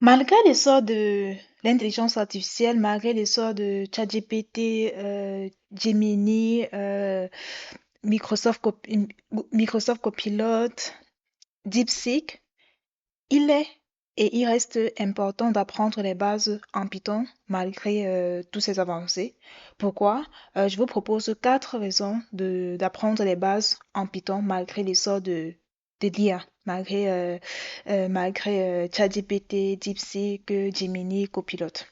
Malgré l'essor de l'intelligence artificielle, malgré l'essor de ChatGPT, Gemini, Microsoft Copilot, DeepSeek, il est et il reste important d'apprendre les bases en Python malgré toutes ces avancées. Pourquoi? Je vous propose quatre raisons d'apprendre les bases en Python malgré l'essor de l'IA, malgré ChatGPT, DeepSeek, Gemini, Copilot.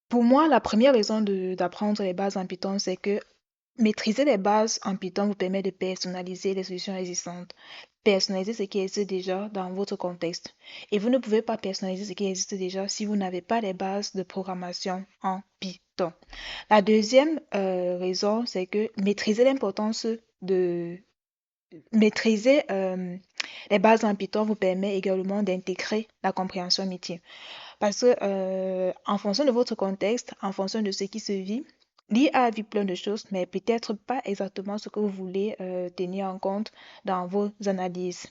Pour moi, la première raison d'apprendre les bases en Python, c'est que maîtriser les bases en Python vous permet de personnaliser les solutions existantes. Personnaliser ce qui existe déjà dans votre contexte. Et vous ne pouvez pas personnaliser ce qui existe déjà si vous n'avez pas les bases de programmation en Python. La deuxième raison, c'est que maîtriser les bases en Python vous permet également d'intégrer la compréhension métier. Parce que en fonction de votre contexte, en fonction de ce qui se vit, l'IA vit plein de choses, mais peut-être pas exactement ce que vous voulez tenir en compte dans vos analyses.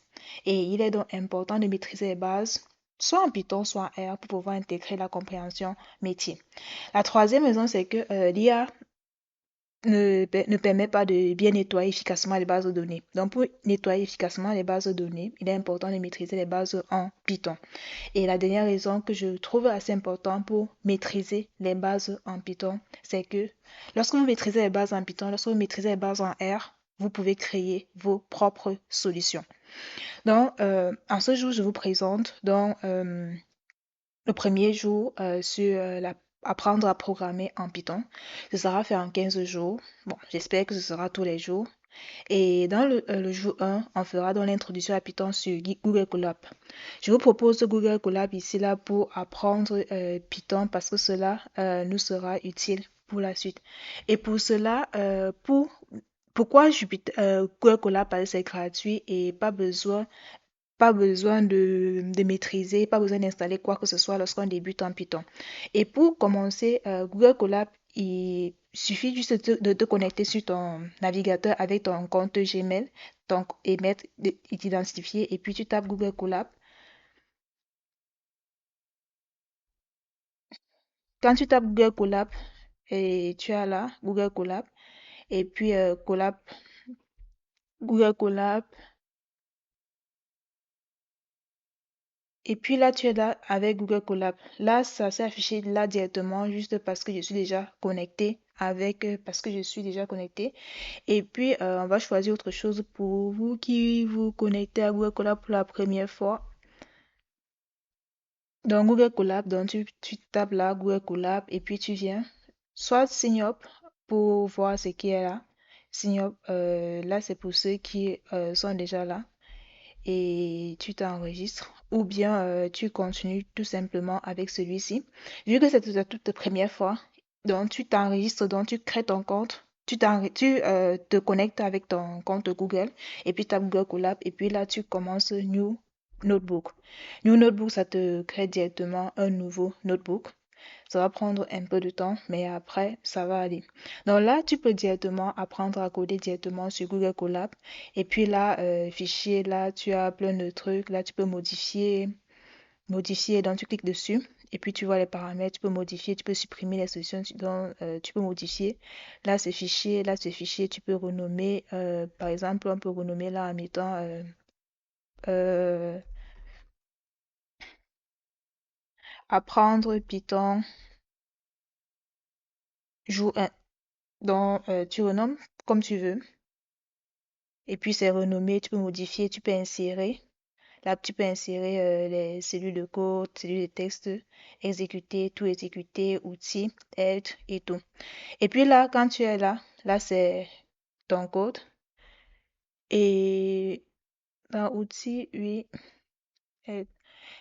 Et il est donc important de maîtriser les bases, soit en Python, soit en R, pour pouvoir intégrer la compréhension métier. La troisième raison, c'est que l'IA ne permet pas de bien nettoyer efficacement les bases de données. Donc, pour nettoyer efficacement les bases de données, il est important de maîtriser les bases en Python. Et la dernière raison que je trouve assez importante pour maîtriser les bases en Python, c'est que lorsque vous maîtrisez les bases en Python, lorsque vous maîtrisez les bases en R, vous pouvez créer vos propres solutions. Donc, en ce jour, je vous présente le premier jour sur apprendre à programmer en Python. Ce sera fait en 15 jours. Bon, j'espère que ce sera tous les jours. Et dans le jour 1, on fera donc l'introduction à Python sur Google Colab. Je vous propose Google Colab ici là pour apprendre Python parce que cela nous sera utile pour la suite. Et pour cela, pourquoi Google Colab parce que c'est gratuit et pas besoin de maîtriser, pas besoin d'installer quoi que ce soit lorsqu'on débute en Python. Et pour commencer, Google Colab, il suffit juste de te connecter sur ton navigateur avec ton compte Gmail et t'identifier et puis tu tapes Google Colab. Quand tu tapes Google Colab et tu as là Google Colab et puis Google Colab. Et puis là, tu es là avec Google Colab. Là, ça s'est affiché là directement juste parce que je suis déjà connecté parce que je suis déjà connecté. Et puis, on va choisir autre chose pour vous qui vous connectez à Google Colab pour la première fois. Dans Google Colab, donc tu tapes là Google Colab et puis tu viens soit sign up pour voir ce qui est là. Sign up, là, c'est pour ceux qui sont déjà là et tu t'enregistres ou bien tu continues tout simplement avec celui-ci. Vu que c'est ta toute première fois, donc tu t'enregistres, donc tu crées ton compte, tu te connectes avec ton compte Google et puis tu as Google Colab et puis là tu commences New Notebook. New Notebook, ça te crée directement un nouveau notebook. Ça va prendre un peu de temps, mais après, ça va aller. Donc là, tu peux directement apprendre à coder directement sur Google Colab. Et puis là, fichier, là, tu as plein de trucs. Là, tu peux modifier, donc tu cliques dessus. Et puis tu vois les paramètres, tu peux modifier, tu peux supprimer les solutions dont tu peux modifier. Là, ce fichier, tu peux renommer. Par exemple, on peut renommer là en mettant euh, apprendre Python jour 1. Donc, tu renommes comme tu veux. Et puis c'est renommé, tu peux modifier, tu peux insérer. Là, tu peux insérer les cellules de code, cellules de texte, exécuter, outils, aide et tout. Et puis là, quand tu es là, là c'est ton code. Et dans outils, oui, aide.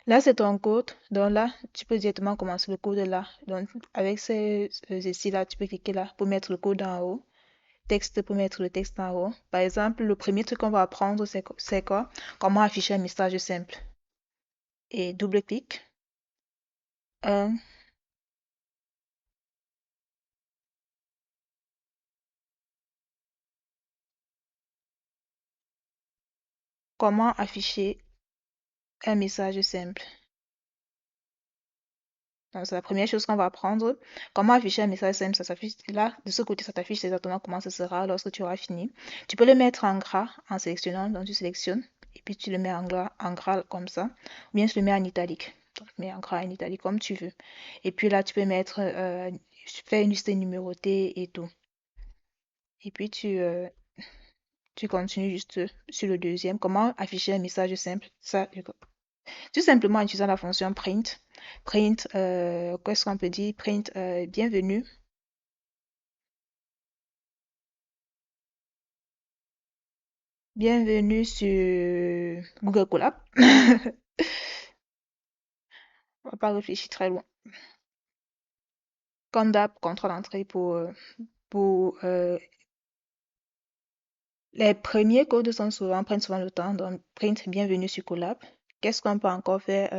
Là c'est ton code. Donc là, tu peux directement commencer le code là. Donc avec ceci là, tu peux cliquer là pour mettre le code en haut. Texte pour mettre le texte en haut. Par exemple, le premier truc qu'on va apprendre, c'est quoi? Comment afficher un message simple. Et double-clic. Un, comment afficher un message simple. Donc, c'est la première chose qu'on va apprendre. Comment afficher un message simple, ça s'affiche là, de ce côté, ça t'affiche exactement comment ce sera lorsque tu auras fini. Tu peux le mettre en gras en sélectionnant, donc tu sélectionnes, et puis tu le mets en gras comme ça, ou bien tu le mets en italique. Donc, tu mets en gras en italique comme tu veux. Et puis là, tu peux mettre, faire une liste numérotée et tout. Et puis tu continues juste sur le deuxième. Comment afficher un message simple? Ça, tout simplement en utilisant la fonction print. Print, qu'est-ce qu'on peut dire? Print, bienvenue. Bienvenue sur Google Colab. On va pas réfléchir très loin. Condap, contrat d'entrée pour les premiers codes prennent souvent le temps. Donc, print, bienvenue sur Colab. Qu'est-ce qu'on peut encore faire?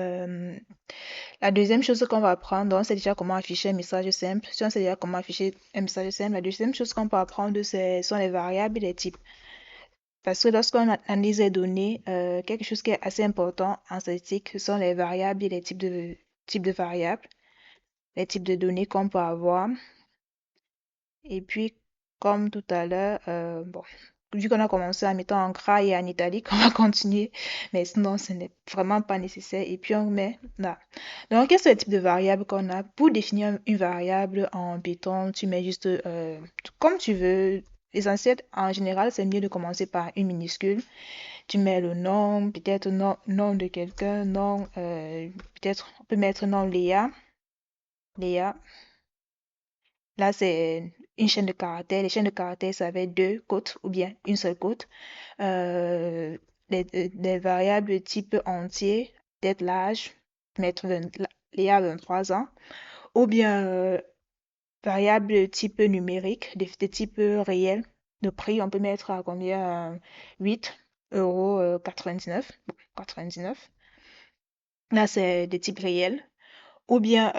La deuxième chose qu'on va apprendre, donc, c'est déjà comment afficher un message simple. Si on sait déjà comment afficher un message simple, la deuxième chose qu'on peut apprendre, sont les variables et les types. Parce que lorsqu'on analyse les données, quelque chose qui est assez important en statistique, ce sont les variables et les types de variables, les types de données qu'on peut avoir. Et puis, comme tout à l'heure, bon, vu qu'on a commencé en mettant en gras et en italique, on va continuer, mais sinon, ce n'est vraiment pas nécessaire. Et puis, on met là. Donc, quels sont les types de variables qu'on a? Pour définir une variable en Python, tu mets juste comme tu veux. L'essentiel, en général, c'est mieux de commencer par une minuscule. Tu mets le nom, peut-être nom de quelqu'un, nom, peut-être on peut mettre nom Léa. Léa. Là, c'est une chaîne de caractères. Les chaînes de caractères, ça va être deux côtes ou bien une seule côte. Euh, les variables type entier, peut-être l'âge, mettre Léa 23 ans. Ou bien variable type numérique, de type réel. Le prix, on peut mettre à combien? 8 € 99. Bon, 99. Là, c'est de type réel. Ou bien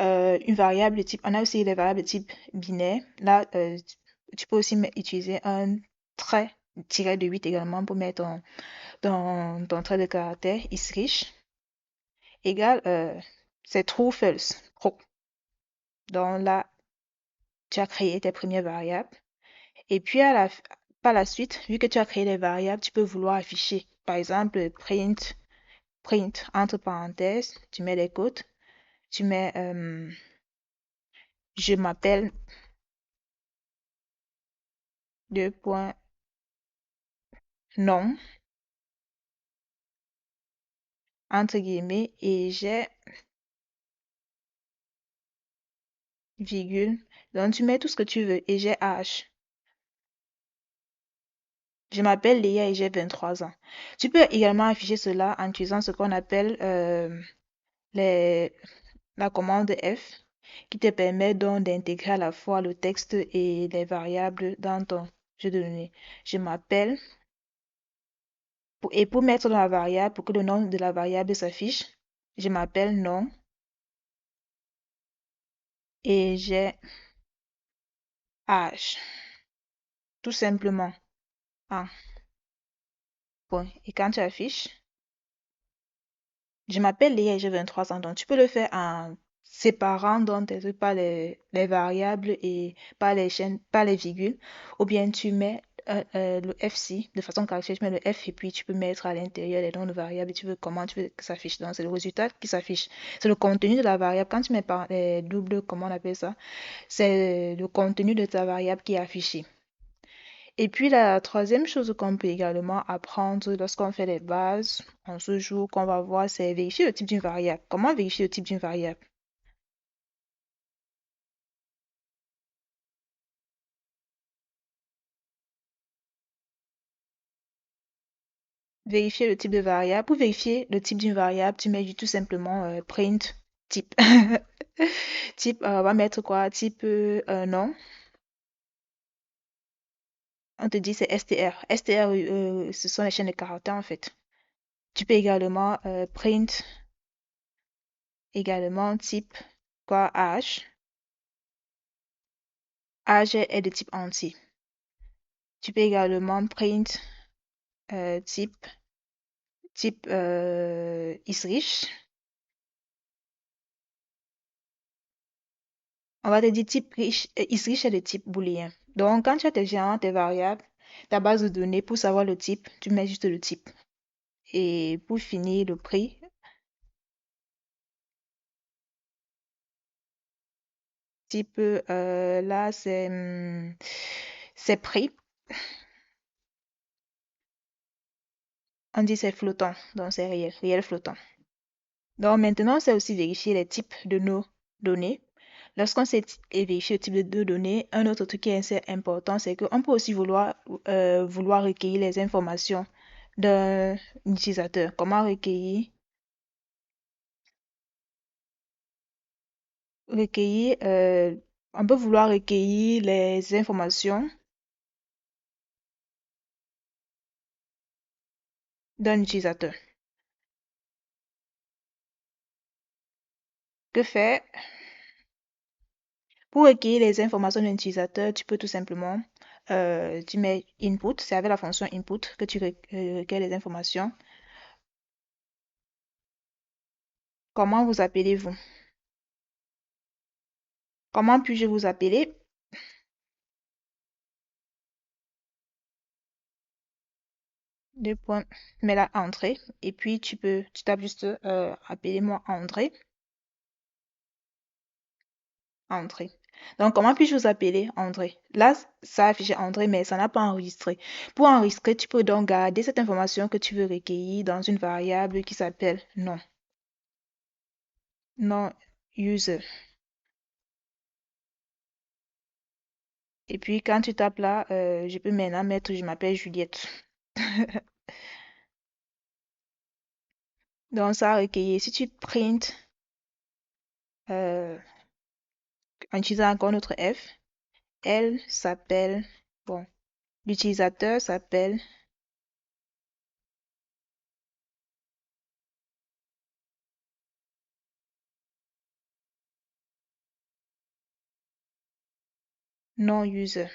une variable de type, on a aussi les variables de type binaire. Là, tu peux aussi utiliser un trait tiré de 8 également pour mettre ton trait de caractère is rich égal, c'est true false. True. Donc là, tu as créé tes premières variables. Et puis par la suite, vu que tu as créé les variables, tu peux vouloir afficher. Par exemple, print entre parenthèses, tu mets les codes, tu mets je m'appelle deux points non entre guillemets et j'ai virgule. Donc tu mets tout ce que tu veux et j'ai H. Je m'appelle Léa et j'ai 23 ans. Tu peux également afficher cela en utilisant ce qu'on appelle les, la commande F qui te permet donc d'intégrer à la fois le texte et les variables dans ton jeu de données. Je m'appelle et pour mettre dans la variable, pour que le nom de la variable s'affiche, je m'appelle nom et j'ai âge, tout simplement. Ah, bon. Et quand tu affiches, je m'appelle Léa et j'ai 23 ans. Donc, tu peux le faire en séparant donc tes trucs par les variables et par les chaînes, par les virgules. Ou bien tu mets le FC de façon caractérielle, tu mets le F et puis tu peux mettre à l'intérieur les noms de variables et tu veux comment tu veux que ça s'affiche. Donc, c'est le résultat qui s'affiche. C'est le contenu de la variable. Quand tu mets par les doubles, comment on appelle ça? C'est le contenu de ta variable qui est affiché. Et puis la troisième chose qu'on peut également apprendre lorsqu'on fait les bases en ce jour qu'on va voir, c'est vérifier le type d'une variable. Comment vérifier le type d'une variable? Vérifier le type de variable. Pour vérifier le type d'une variable, tu mets tout simplement print type. Type, on va mettre quoi? Type non. On te dit c'est str. Str, ce sont les chaînes de caractères en fait. Tu peux également print également type quoi? H. H est de type entier. Tu peux également print type is rich. On va te dire type riche, is riche est de type booléen. Donc, quand tu as tes généralement tes variables, ta base de données, pour savoir le type, tu mets juste le type. Et pour finir, le prix, type, là, c'est prix. On dit c'est flottant, donc c'est réel, réel flottant. Donc maintenant, c'est aussi vérifier les types de nos données. Lorsqu'on sait vérifier le type de nos données, un autre truc qui est assez important, c'est qu'on peut aussi vouloir recueillir les informations d'un utilisateur. Comment recueillir? Recueillir, on peut vouloir recueillir les informations d'un utilisateur. Que faire? Pour recueillir les informations d'un utilisateur, tu peux tout simplement, tu mets input, c'est avec la fonction input que tu recueilles les informations. Comment vous appelez-vous? Comment puis-je vous appeler? Deux points, mets la entrée. Et puis tu tapes juste appelez-moi André. André. Donc, comment puis-je vous appeler André? Là, ça a affiché André, mais ça n'a pas enregistré. Pour enregistrer, tu peux donc garder cette information que tu veux recueillir dans une variable qui s'appelle nom. Nom user. Et puis, quand tu tapes là, je peux maintenant mettre je m'appelle Juliette. Donc, ça a recueilli. Si tu print euh, en utilisant encore notre F, elle s'appelle, bon, l'utilisateur s'appelle non-user.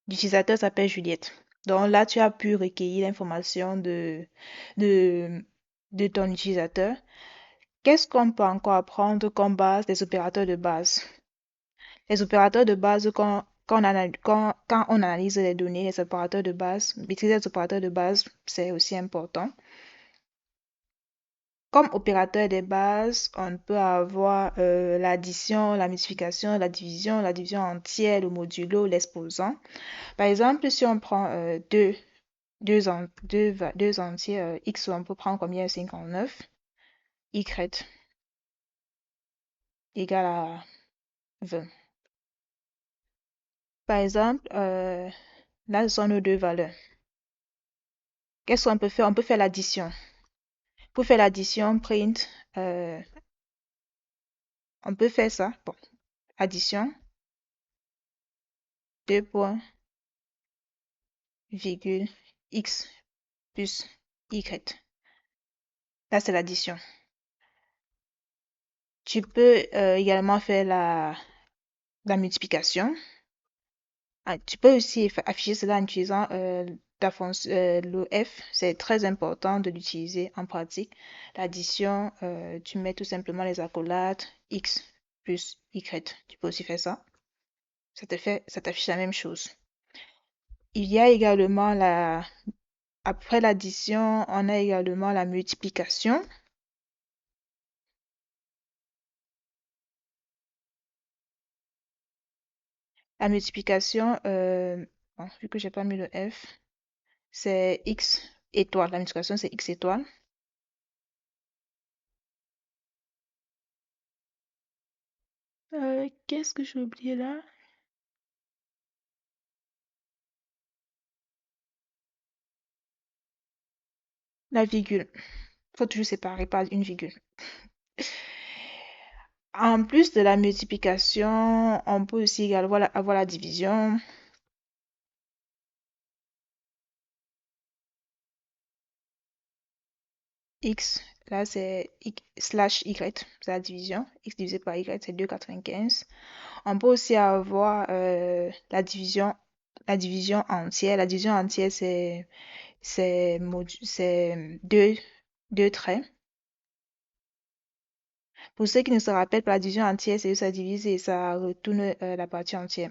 L'utilisateur s'appelle Juliette. Donc là, tu as pu recueillir l'information de, de ton utilisateur. Qu'est-ce qu'on peut encore apprendre comme base des opérateurs de base? Les opérateurs de base, quand on analyse les données, les opérateurs de base, maîtriser les opérateurs de base, c'est aussi important. Comme opérateur de base, on peut avoir l'addition, la multiplication, la division entière, le modulo, l'exposant. Par exemple, si on prend deux entiers, x, on peut prendre combien? 59. Y égale à 20. Par exemple, là, ce sont nos deux valeurs. Qu'est-ce qu'on peut faire? On peut faire l'addition. Pour faire l'addition, print, euh, on peut faire ça. Bon, addition, deux points, virgule, x plus y. Là, c'est l'addition. Tu peux également faire la multiplication. Ah, tu peux aussi afficher cela en utilisant le F. C'est très important de l'utiliser en pratique. L'addition, tu mets tout simplement les accolades X plus Y. Tu peux aussi faire ça. Ça t'affiche la même chose. Il y a également après l'addition, on a également la multiplication. La multiplication, bon, vu que j'ai pas mis le F, c'est X étoile. La multiplication, c'est X étoile. Qu'est-ce que j'ai oublié là? La virgule. Faut toujours séparer par une virgule. En plus de la multiplication, on peut aussi avoir la division. X, là c'est slash Y, c'est la division. X divisé par Y, c'est 2,95. On peut aussi avoir la division entière. La division entière, c'est deux traits. Pour ceux qui ne se rappellent pas, la division entière, c'est que ça divise et ça retourne la partie entière.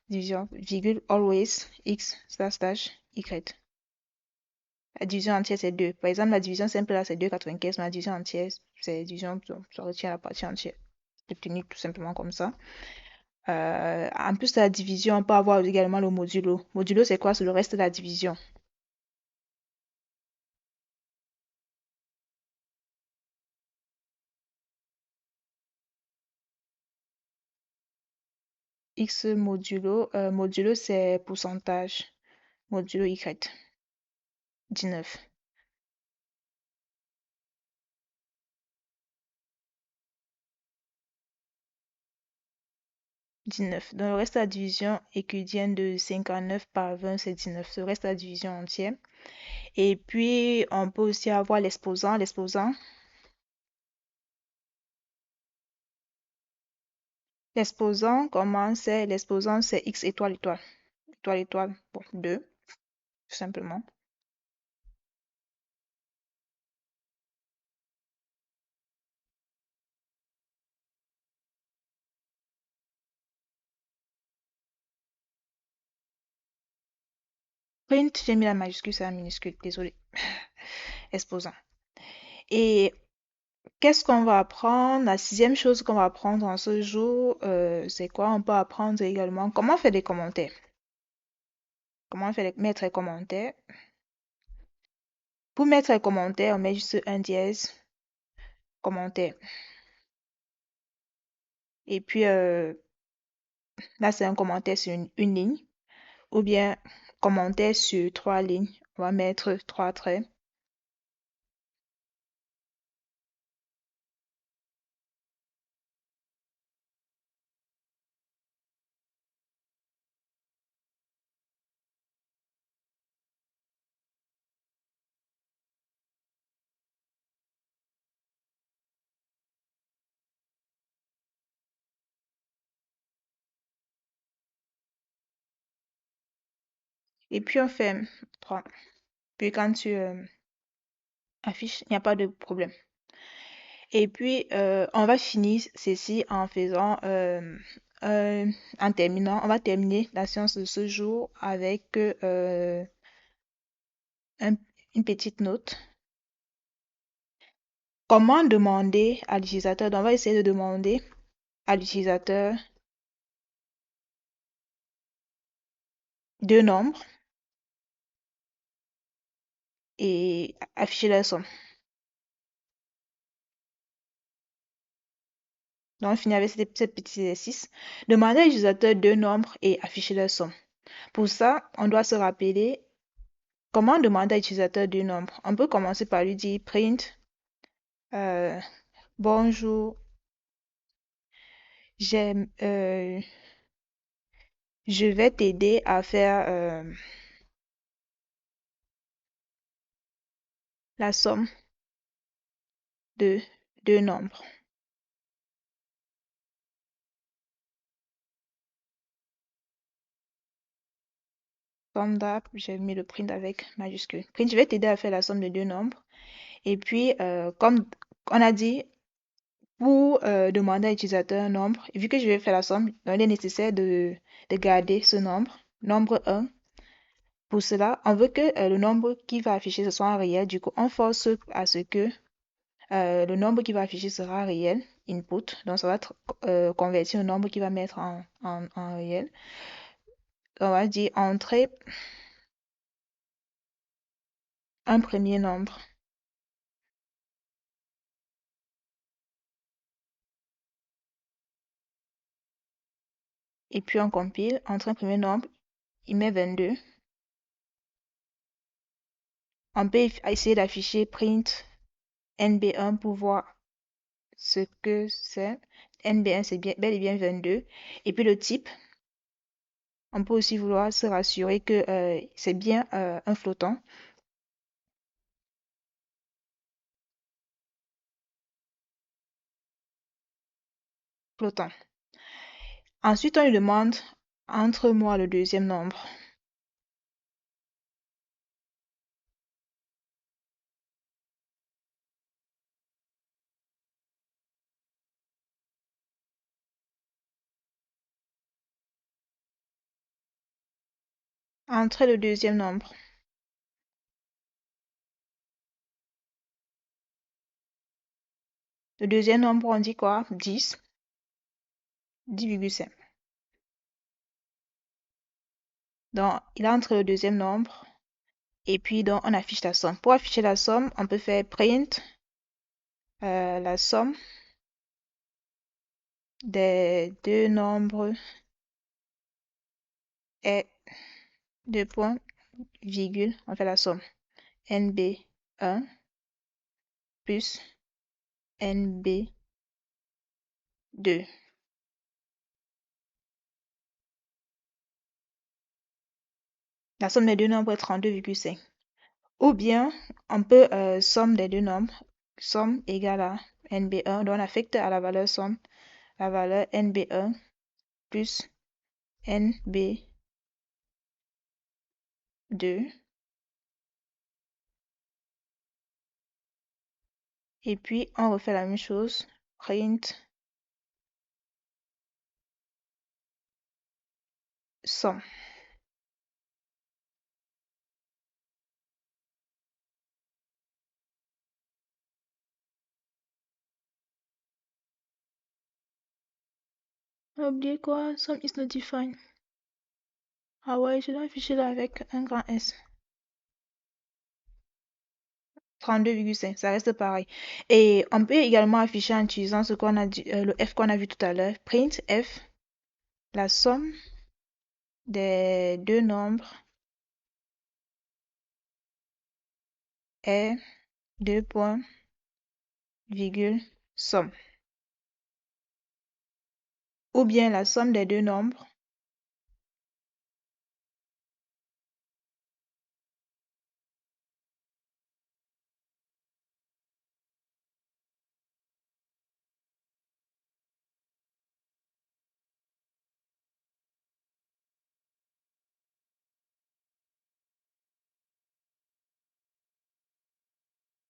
Division, virgule, always, x, slash, slash, y. La division entière, c'est 2. Par exemple, la division simple, là, c'est 2,95, mais la division entière, c'est division, ça retient la partie entière. C'est technique tout simplement comme ça. En plus de la division, on peut avoir également le modulo. Modulo, c'est quoi? C'est le reste de la division. X modulo, modulo, c'est pourcentage. Modulo Y, 19. 19. Dans le reste de la division euclidienne de 59 par 20, c'est 19. Le reste de la division entière. Et puis, on peut aussi avoir l'exposant. L'exposant, comment c'est? L'exposant, c'est x étoile, étoile. Étoile, étoile, bon, 2, tout simplement. Print, j'ai mis la majuscule, c'est la minuscule, désolé. Exposant. Et qu'est-ce qu'on va apprendre? La sixième chose qu'on va apprendre en ce jour, c'est quoi? On peut apprendre également comment faire des commentaires. Comment faire mettre les commentaires. Pour mettre les commentaires, on met juste un dièse, commentaire. Et puis là, c'est un commentaire sur une ligne. Ou bien commentaire sur 3 lignes. On va mettre 3 traits. Et puis on fait 3. Puis quand tu affiches, il n'y a pas de problème. Et puis on va finir ceci en faisant, en terminant, on va terminer la séance de ce jour avec un- une petite note. Comment demander à l'utilisateur? Donc, on va essayer de demander à l'utilisateur deux nombres et afficher leur somme. Donc, on finit avec ce petit exercice. Demander à l'utilisateur deux nombres et afficher leur somme. Pour ça, on doit se rappeler comment demander à l'utilisateur deux nombres. On peut commencer par lui dire print, euh, bonjour, j'aime, je vais t'aider à faire la somme de deux nombres. Somme d'app, j'ai mis le print avec majuscule. Print, je vais t'aider à faire la somme de deux nombres. Et puis, comme on a dit, pour demander à l'utilisateur un nombre, et vu que je vais faire la somme, il est nécessaire de garder ce nombre, nombre 1. Pour cela, on veut que le nombre qui va afficher ce soit un réel. Du coup, on force à ce que le nombre qui va afficher sera réel, input. Donc, ça va être convertir le nombre qui va mettre en réel. On va dire entrer un premier nombre. Et puis, on compile. Entrer un premier nombre, il met 22. On peut essayer d'afficher print NB1 pour voir ce que c'est. NB1, c'est bien, bel et bien 22. Et puis le type, on peut aussi vouloir se rassurer que c'est bien un flottant. Flottant. Ensuite, on lui demande entre moi le deuxième nombre. Entrez le deuxième nombre. Le deuxième nombre, on dit quoi? 10. 10,5. Donc, il entre le deuxième nombre. Et puis, donc, on affiche la somme. Pour afficher la somme, on peut faire print la somme des deux nombres est deux points, virgule, on fait la somme. NB1 plus NB2. La somme des deux nombres est 32,5. Ou bien, on peut somme des deux nombres, somme égale à NB1, donc on affecte à la valeur somme la valeur NB1 plus NB2. Et puis, on refait la même chose. Print somme. Oubliez quoi? Sum is not defined. Ah ouais, je dois afficher là avec un grand S. 32,5, ça reste pareil. Et on peut également afficher en utilisant ce qu'on a dit, le F qu'on a vu tout à l'heure. Print F, la somme des deux nombres est deux points, virgule, somme. Ou bien la somme des deux nombres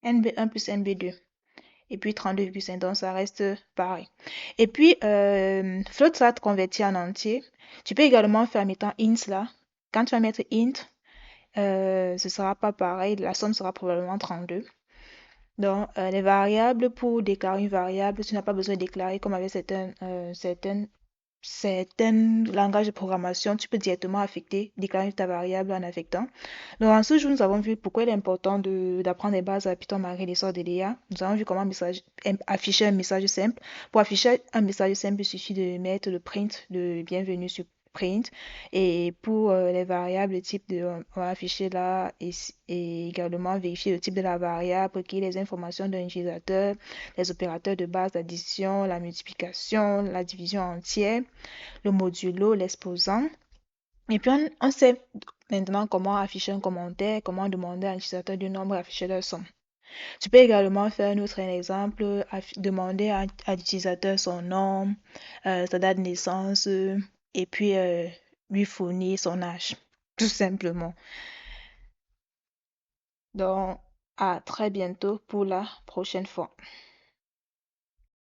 NB1 plus NB2. Et puis 32,5, donc ça reste pareil. Et puis, float ça converti en entier. Tu peux également faire en mettant int là. Quand tu vas mettre int, ce sera pas pareil. La somme sera probablement 32. Donc, les variables, pour déclarer une variable, tu n'as pas besoin de déclarer comme avec certains langages de programmation, tu peux directement affecter, déclarer ta variable en affectant. Donc, en ce jour, nous avons vu pourquoi il est important d'apprendre les bases à Python, malgré l'essor de l'IA. Nous avons vu comment afficher un message simple. Pour afficher un message simple, il suffit de mettre le print de bienvenue sur print. Et pour les variables, type de, on va afficher là et également vérifier le type de la variable, qui est les informations d'un utilisateur, les opérateurs de base, l'addition, la multiplication, la division entière, le modulo, l'exposant. Et puis, on sait maintenant comment afficher un commentaire, comment demander à l'utilisateur du nombre afficher leur somme. Tu peux également faire un autre exemple, demander à l'utilisateur son nom, sa date de naissance, et puis lui fournir son âge, tout simplement. Donc, à très bientôt pour la prochaine fois.